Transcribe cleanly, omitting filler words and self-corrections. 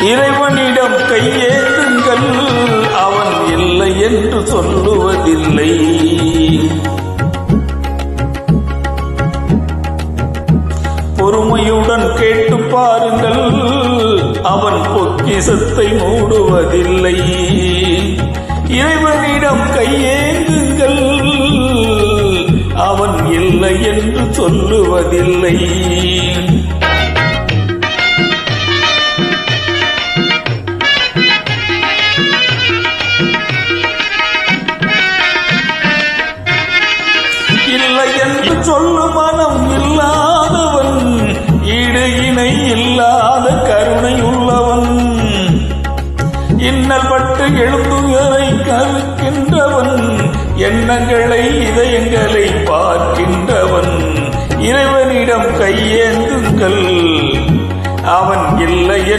இறைவனிடம் கையேந்துங்கள், அவன் இல்லை என்று சொல்லுவதில்லை. பொறுமையுடன் கேட்டு பாருங்கள், அவன் பொக்கிஷத்தை மூடுவதில்லை. இறைவனிடம் கையேந்துங்கள், அவன் இல்லை என்று சொல்லுவதில்லை. இல்லை என்று சொல்லும் மனம் இல்லாதவன், ஈடு இணை இல்லாத கருணை உள்ளவன். இன்னல் பட்டு எழுந்துகளை கருக்கின்றவன், எண்ணங்களை இதயங்களை பார்க்கின்றவன். இறைவனிடம் கையேந்துங்கள், அவன் இல்லை